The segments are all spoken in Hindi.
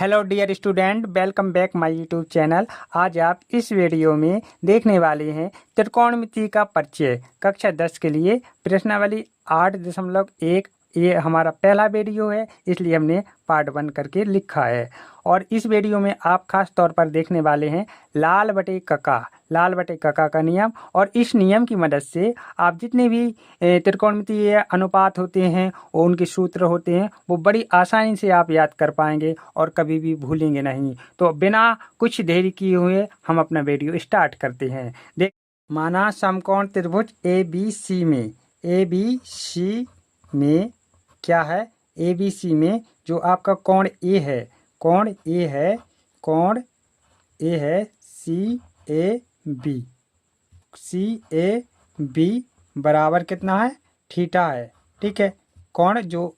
Hello dear student, welcome back my YouTube channel. आज आप इस वीडियो में देखने वाले हैं त्रिकोणमिति का परिचय कक्षा 10 के लिए प्रश्नावली 8.1। ये हमारा पहला वीडियो है, इसलिए हमने पार्ट 1 करके लिखा है। और इस वीडियो में आप खास तौर पर देखने वाले हैं लाल बटे कका का नियम। और इस नियम की मदद से आप जितने भी त्रिकोणमितीय अनुपात होते हैं वो उनके सूत्र होते हैं, वो बड़ी आसानी से आप याद कर पाएंगे और कभी भी भूलेंगे नहीं। तो बिना कुछ देरी किए हुए हम अपना वीडियो स्टार्ट करते हैं। देख, माना समकोण त्रिभुज ए बी सी में क्या है, ए बी सी में जो आपका कोण ए है सी ए बी बराबर कितना है, थीटा है। ठीक है, कोण जो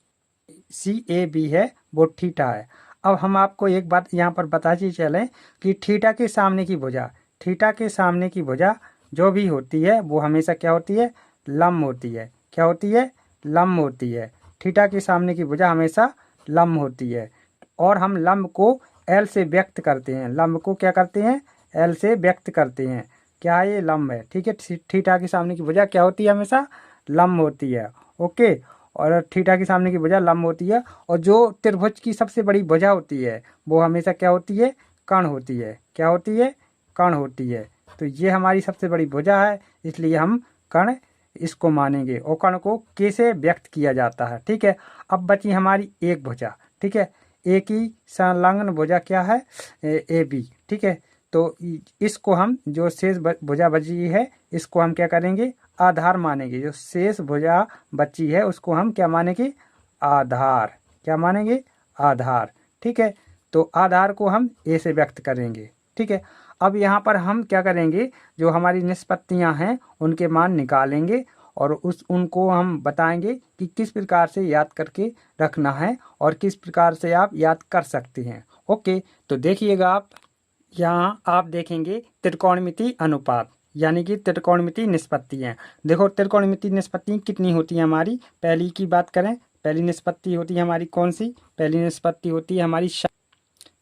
सी ए बी है वो थीटा है। अब हम आपको एक बात यहाँ पर बताते चलें कि थीटा के सामने की भुजा जो भी होती है वो हमेशा क्या होती है, लंब होती है। क्या होती है, लंब होती है। थीटा के सामने की भुजा हमेशा लंब होती है। और हम लंब को एल से व्यक्त करते हैं। लंब को क्या करते हैं, एल से व्यक्त करते हैं। क्या है, ये लंब है। ठीक है, थीटा के सामने की भुजा क्या होती है, हमेशा लंब होती है। ओके, और थीटा के सामने की भुजा लंब होती है। और जो त्रिभुज की सबसे बड़ी भुजा होती है वो हमेशा क्या होती है, कर्ण होती है। क्या होती है, कर्ण होती है। तो ये हमारी सबसे बड़ी भुजा है, इसलिए हम कर्ण इसको मानेंगे। और कर्ण को कैसे व्यक्त किया जाता है। ठीक है, अब बची हमारी एक भुजा। ठीक है, एक ही संलग्न भुजा क्या है, ए बी। ठीक है, तो इसको हम जो शेष भुजा बची है इसको हम क्या करेंगे, आधार मानेंगे। जो शेष भुजा बची है उसको हम क्या मानेंगे, आधार। क्या मानेंगे, आधार। ठीक है, तो आधार को हम ए से व्यक्त करेंगे। ठीक है, अब यहाँ पर हम क्या करेंगे, जो हमारी निष्पत्तियाँ हैं उनके मान निकालेंगे और उनको हम बताएंगे कि किस प्रकार से याद करके रखना है और किस प्रकार से आप याद कर सकते हैं। ओके, तो देखिएगा आप यहाँ आप देखेंगे त्रिकोणमिति अनुपात यानी कि त्रिकोणमिति निष्पत्तियाँ। देखो त्रिकोणमिति निष्पत्ति कितनी होती है हमारी। पहली की बात करें, पहली निष्पत्ति होती है हमारी कौन सी, पहली निष्पत्ति होती है हमारी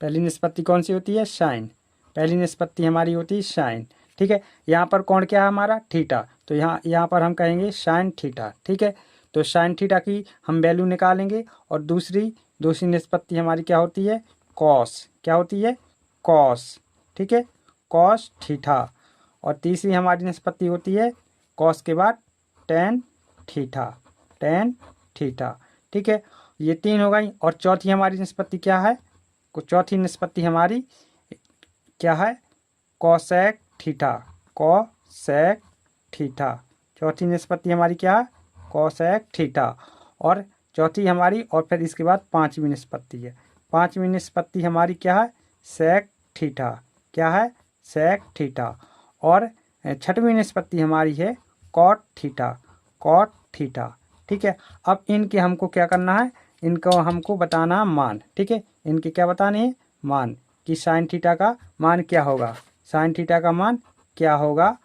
पहली निष्पत्ति कौन सी होती है, साइन। पहली निष्पत्ति हमारी होती है साइन। ठीक है, यहाँ पर कौन क्या है हमारा, थीटा। तो यहाँ पर हम कहेंगे साइन थीटा। ठीक है, तो साइन थीटा की हम वैल्यू निकालेंगे। और दूसरी निष्पत्ति हमारी क्या होती है, कॉस। क्या होती है, कॉस। ठीक है, कॉस थीटा। और तीसरी हमारी निष्पत्ति होती है कॉस के बाद टेन थीटा। ठीक है, ये तीन हो गई। और चौथी हमारी निष्पत्ति क्या है, चौथी निष्पत्ति हमारी क्या है, कॉसेक थीटा। चौथी निष्पत्ति हमारी क्या है, कॉसेक थीटा। और चौथी हमारी, और फिर इसके बाद पांचवी निष्पत्ति है। पांचवी निष्पत्ति हमारी क्या है, सेक थीटा। क्या है, सेक थीटा। और छठवीं निष्पत्ति हमारी है कॉट थीटा। ठीक है, अब इनके हमको क्या करना है, इनको हमको बताना मान। ठीक है, इनके क्या बताने हैं, मान, कि साइन थीटा का मान क्या होगा, साइन थीटा का मान क्या होगा,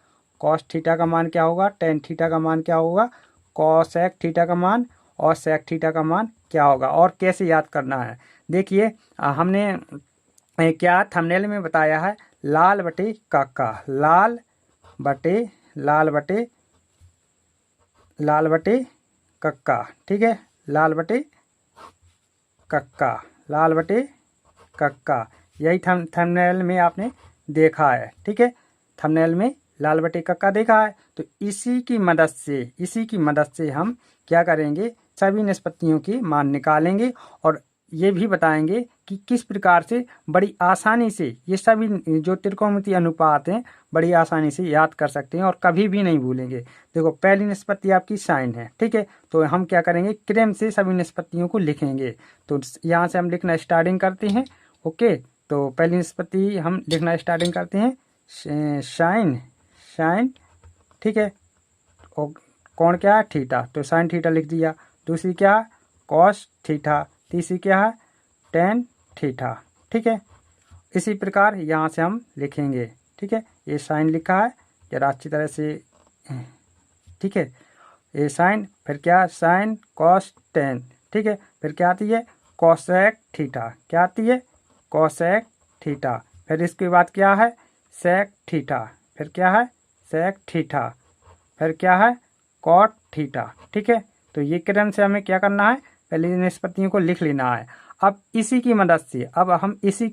कॉस थीटा का मान क्या होगा, टेन थीटा का मान क्या होगा, कॉसेक थीटा का मान और सेक थीटा का मान क्या होगा, और कैसे याद करना है। देखिए हमने क्या थंबनेल में बताया है, लाल बटे कक्का, लाल बटे कक्का। ठीक है, लाल बटे कक्का, यही थंबनेल में आपने देखा है। ठीक है, थंबनेल में लाल बटे कक्का देखा है। तो इसी की मदद से हम क्या करेंगे, सभी निष्पत्तियों के मान निकालेंगे और ये भी बताएंगे कि किस प्रकार से बड़ी आसानी से ये सभी जो त्रिकोणमितीय अनुपात हैं बड़ी आसानी से याद कर सकते हैं और कभी भी नहीं भूलेंगे। देखो पहली निष्पत्ति आपकी साइन है। ठीक है, तो हम क्या करेंगे, क्रम से सभी निष्पत्तियों को लिखेंगे। तो यहाँ से हम लिखना स्टार्टिंग करते हैं। ओके, तो पहली निष्पत्ति हम लिखना स्टार्टिंग करते हैं, साइन। ठीक है, और कौन क्या है, थीटा, तो साइन थीटा लिख दिया। दूसरी क्या है, कॉस थीटा। तीसरी क्या है, टेन थीटा। ठीक है, इसी प्रकार यहाँ से हम लिखेंगे। ठीक है, ये साइन लिखा है जरा अच्छी तरह से। ठीक है, ये साइन, फिर क्या, साइन कॉस टेन। ठीक है, फिर क्या आती है, कॉसेक थीटा। क्या आती है, कोसेक थीटा। फिर इसके बाद क्या है सेक थीटा, फिर क्या है सेक थीटा, फिर क्या है कॉट थीटा। ठीक है, तो ये क्रम से हमें क्या करना है, पहले इन निष्पत्तियों को लिख लेना है। अब इसी की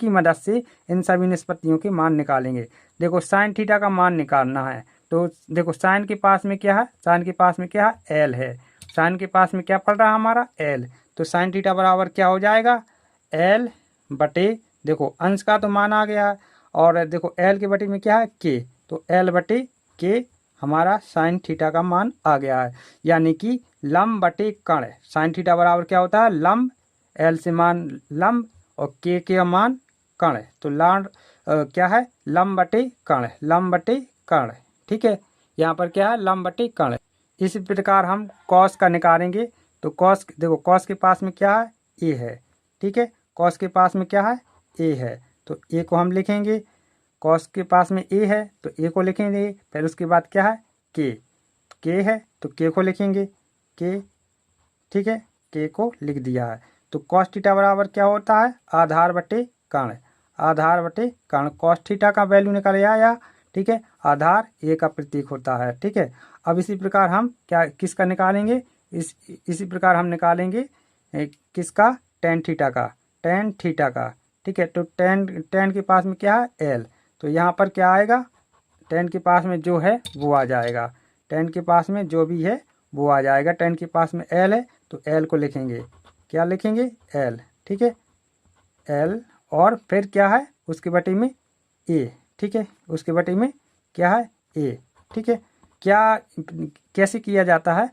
मदद से इन सभी निष्पत्तियों के मान निकालेंगे। देखो साइन थीटा का मान निकालना है, तो देखो साइन के पास में क्या है, साइन के पास में क्या है एल है, साइन के पास में क्या पड़ रहा है हमारा एल, तो साइन थीटा बराबर क्या हो जाएगा एल बटे, देखो अंश का तो मान आ गया है, और देखो एल के बटे में क्या है के, तो एल बटे के हमारा साइन थीटा का मान आ गया है। यानी कि लंब बटे कर्ण, साइन थीटा बराबर क्या होता है लंब, एल से मान लंब और के मान कर्ण, तो क्या है लंब बटे कर्ण, लंब बटे कर्ण। ठीक है, यहाँ पर क्या है लंब बटे कर्ण। इसी प्रकार हम कॉस का निकालेंगे, तो कॉस देखो कॉस के पास में क्या है ए है। ठीक है, कॉस के पास में क्या है ए है, तो ए को हम लिखेंगे, कॉस के पास में ए है तो ए को लिखेंगे। फिर उसके बाद क्या है के है तो के को लिखेंगे के। ठीक है, के को लिख दिया है। तो कॉस थीटा बराबर क्या होता है आधार बटे कर्ण, आधार बटे कर्ण। कॉस थीटा का वैल्यू निकल आया। ठीक है, आधार ए का प्रतीक होता है। ठीक है, अब इसी प्रकार हम क्या किसका निकालेंगे, इसी प्रकार हम निकालेंगे किसका टेन थीटा का, टेन थीटा का। ठीक है, तो टेन के पास में क्या है एल, तो यहाँ पर क्या आएगा टेन के पास में जो है वो आ जाएगा, टेन के पास में जो भी है वो आ जाएगा। टेन के पास में एल है तो एल को लिखेंगे, क्या लिखेंगे एल। ठीक है, एल और फिर क्या है उसके बटे में ए। ठीक है, उसके बटे में क्या है ए। ठीक है, क्या कैसे किया जाता है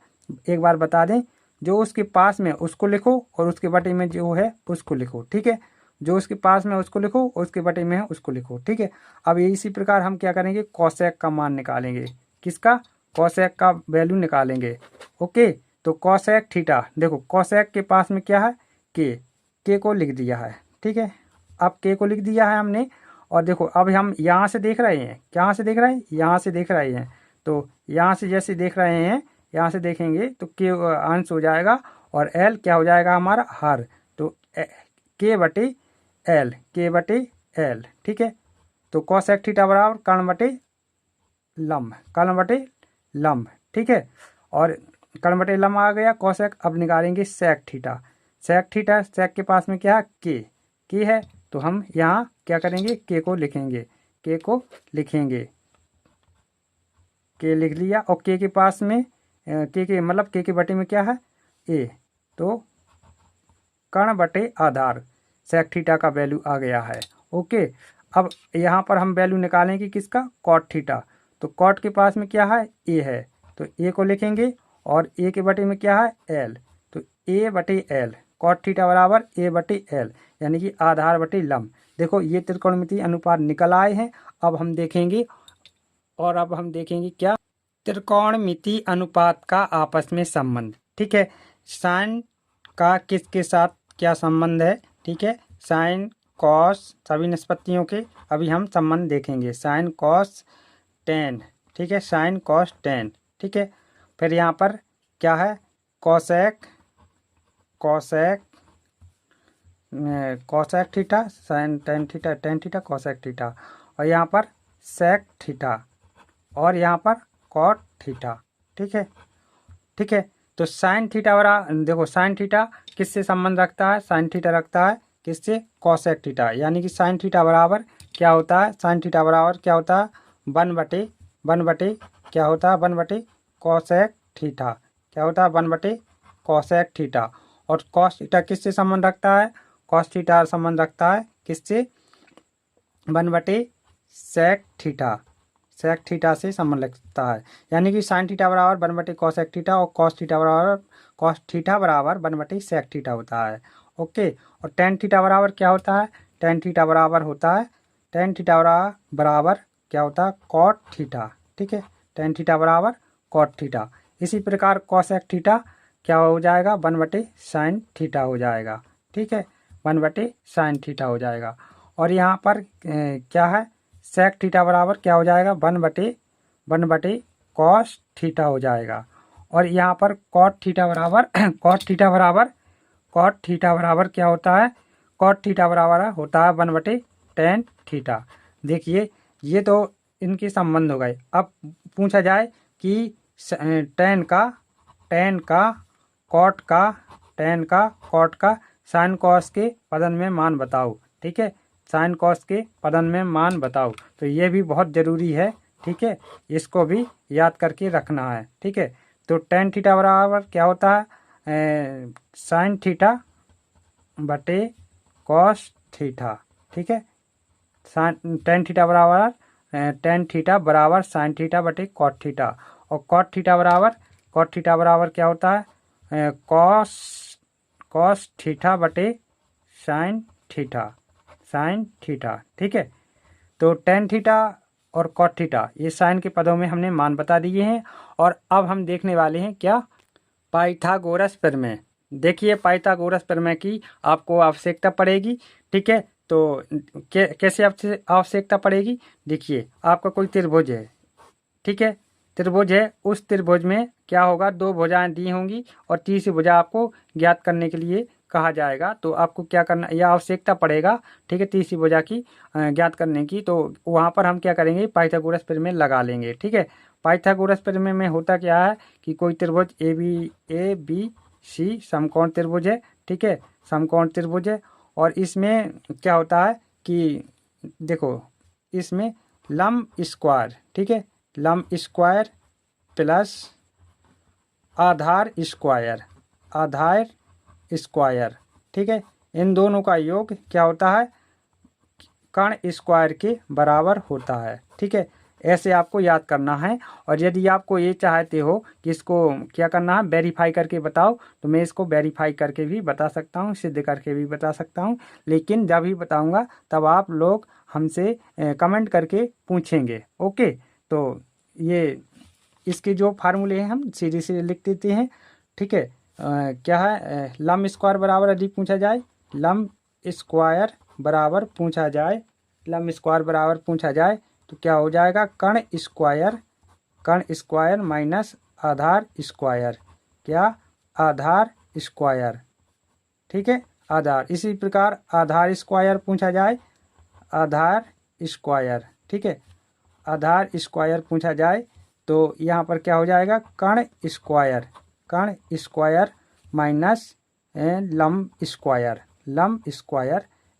एक बार बता दें, जो उसके पास में उसको लिखो और उसके बटे में जो है उसको लिखो। ठीक है, जो उसके पास में उसको लिखो और उसके बटे में है उसको लिखो। ठीक है, अब इसी प्रकार हम क्या करेंगे कोसेक का मान निकालेंगे, किसका कोसेक का वैल्यू निकालेंगे। ओके, तो कोसेक थीटा, देखो कोसेक के पास में क्या है के को लिख दिया है। ठीक है, अब के को लिख दिया है हमने, और देखो अब हम यहाँ से देख रहे हैं, कहाँ से देख रहे हैं यहाँ से देख रहे हैं, तो यहाँ से जैसे देख रहे हैं यहाँ से देखेंगे तो के अंश हो जाएगा और एल क्या हो जाएगा हमारा हर, तो के बटे एल, के बटे एल। ठीक है, तो कोसेक थीटा बराबर कर्ण बटे लंब, कर्ण बटे लंब। ठीक है, और कर्ण बटे लंब आ गया कोसेक। अब निकालेंगे सेक थीटा, सेक थीटा, सेक के पास में क्या है के है, तो हम यहाँ क्या करेंगे के को लिखेंगे, के को लिखेंगे, के लिख लिया। और के पास में के मतलब के बटे में क्या है ए, तो कर्ण बटे आधार सेक थीटा का वैल्यू आ गया है। ओके, अब यहाँ पर हम वैल्यू निकालेंगे किसका कॉट थीटा, तो कॉट के पास में क्या है ए है, तो ए को लिखेंगे और ए के बटे में क्या है एल, तो ए बटे एल, कॉट थीटा बराबर ए बटे एल, यानी कि आधार बटे लंब। देखो ये त्रिकोणमितीय अनुपात निकल आए हैं। अब हम देखेंगे क्या त्रिकोणमितीय अनुपात का आपस में संबंध। ठीक है, साइन का किसके साथ क्या संबंध है। ठीक है, साइन कॉस सभी निष्पत्तियों के अभी हम संबंध देखेंगे, साइन कॉस टेन। ठीक है, साइन कॉस टेन। ठीक है, फिर यहाँ पर क्या है cosec, cosec cosec theta, sine tan theta, tan theta cosec theta, और यहाँ पर सेक थीटा, और यहाँ पर कॉट थीटा। ठीक है, ठीक है, तो साइन थीटा बराबर, देखो साइन थीटा किससे संबंध रखता है, साइन थीटा रखता है किससे कोसेक थीटा, यानी कि साइन थीटा बराबर क्या होता है, साइन थीटा बराबर क्या होता है वन बटे क्या होता है वन बटे कोसेक थीटा, क्या होता है वन बटे कोसेक थीटा। और कॉस थीटा किससे संबंध रखता है, कॉस थीटा संबंध रखता है किससे वन बटे सेक थीटा, सेक थीटा से संबंध रखता है। यानी कि साइन थीटा बराबर वन बटे कोसेक थीटा और कॉस थीटा बराबर वन बटे सेक थीटा होता है। ओके, और टेन थीटा बराबर क्या होता है, टेन थीटा बराबर होता है, टेन थीटा बराबर क्या होता है कॉट थीटा। ठीक है, टेन थीटा बराबर कॉट थीटा। इसी प्रकार कोसेक थीटा क्या हो जाएगा वन बटे साइन थीटा हो जाएगा। ठीक है, वन बटे साइन थीटा हो जाएगा। और यहाँ पर क्या है सेक थीटा बराबर क्या हो जाएगा वन बटे कॉस थीटा हो जाएगा। और यहाँ पर कॉट थीटा बराबर कॉट थीटा बराबर क्या होता है कॉट थीटा बराबर होता है 1/tan थीटा। देखिए ये तो इनके संबंध हो गए। अब पूछा जाए कि tan का कॉट का साइन कॉस के पदन में मान बताओ। ठीक है, साइन कॉस के पदन में मान बताओ, तो ये भी बहुत ज़रूरी है। ठीक है, इसको भी याद करके रखना है। ठीक है, तो tan थीटा बराबर क्या होता है, साइन थीटा बटे कॉस थीटा। ठीक है, tan थीटा बराबर साइन थीटा बटे कॉट थीटा। और कॉट थीटा बराबर क्या होता है, कॉस थीटा बटे साइन थीटा। ठीक है, तो tan थीटा और कॉट थीटा ये साइन के पदों में हमने मान बता दिए हैं। और अब हम देखने वाले हैं क्या, पाइथागोरस प्रमेय। देखिए पाइथागोरस प्रमेय की आपको आवश्यकता पड़ेगी। ठीक है, तो कैसे आवश्यकता पड़ेगी, देखिए आपका कोई त्रिभुज है। ठीक है, त्रिभुज है, उस त्रिभुज में क्या होगा, दो भुजाएं दी होंगी और तीसरी भुजा आपको ज्ञात करने के लिए कहा जाएगा। तो आपको क्या करना, यह आवश्यकता पड़ेगा। ठीक है, तीसरी भुजा की ज्ञात करने की। तो वहाँ पर हम क्या करेंगे, पाइथागोरस प्रमेय लगा लेंगे। ठीक है, पाइथागोरस प्रमेय में होता क्या है कि कोई त्रिभुज ए बी सी समकोण त्रिभुज है। ठीक है, समकोण त्रिभुज है, और इसमें क्या होता है कि देखो इसमें लंब स्क्वायर, ठीक है, लंब स्क्वायर प्लस आधार स्क्वायर, ठीक है, इन दोनों का योग क्या होता है, कर्ण स्क्वायर के बराबर होता है। ठीक है, ऐसे आपको याद करना है। और यदि आपको ये चाहते हो कि इसको क्या करना है, वेरीफाई करके बताओ, तो मैं इसको वेरीफाई करके भी बता सकता हूँ, सिद्ध करके भी बता सकता हूँ। लेकिन जब भी बताऊँगा तब आप लोग हमसे कमेंट करके पूछेंगे। ओके, तो ये इसके जो फार्मूले हैं हम सीधे सीधे लिख देते हैं। ठीक है, क्या है, लंब स्क्वायर बराबर यदि पूछा जाए, लंब स्क्वायर बराबर पूछा जाए तो क्या हो जाएगा, कर्ण स्क्वायर माइनस आधार स्क्वायर, क्या, आधार स्क्वायर। ठीक है, आधार, इसी प्रकार आधार स्क्वायर पूछा जाए, आधार स्क्वायर। ठीक है, आधार स्क्वायर पूछा जाए तो यहाँ पर क्या हो जाएगा, कर्ण स्क्वायर माइनस लंब स्क्वायर।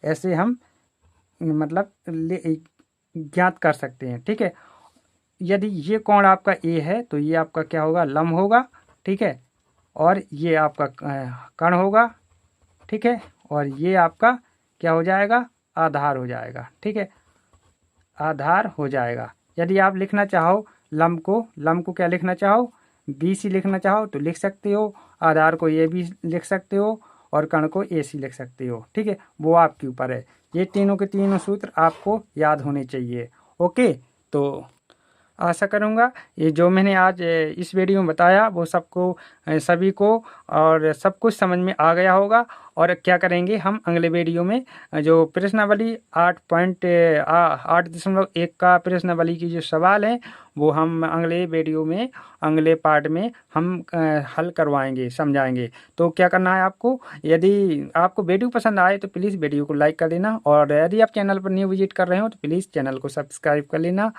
ऐसे हम मतलब ज्ञात कर सकते हैं। ठीक है, यदि ये कोण आपका ए है तो ये आपका क्या होगा, लंब होगा। ठीक है, और ये आपका कर्ण होगा। ठीक है, और ये आपका क्या हो जाएगा, आधार हो जाएगा। ठीक है, आधार हो जाएगा। यदि आप लिखना चाहो लंब को क्या लिखना चाहो, बी सी लिखना चाहो तो लिख सकते हो, आधार को ए बी लिख सकते हो, और कर्ण को ए सी लिख सकते हो। ठीक है, वो आपके ऊपर है। ये तीनों के तीनों सूत्र आपको याद होने चाहिए। ओके, तो आशा करूँगा ये जो मैंने आज इस वीडियो में बताया वो सबको सभी को और सब कुछ समझ में आ गया होगा। और क्या करेंगे हम अगले वीडियो में जो प्रश्नावली 8.1 का प्रश्नावली की जो सवाल हैं वो हम अगले वीडियो में अगले पार्ट में हम हल करवाएंगे, समझाएंगे। तो क्या करना है आपको, यदि आपको वीडियो पसंद आए तो प्लीज़ वीडियो को लाइक कर देना, और यदि आप चैनल पर न्यू विजिट कर रहे हो तो प्लीज़ चैनल को सब्सक्राइब कर लेना।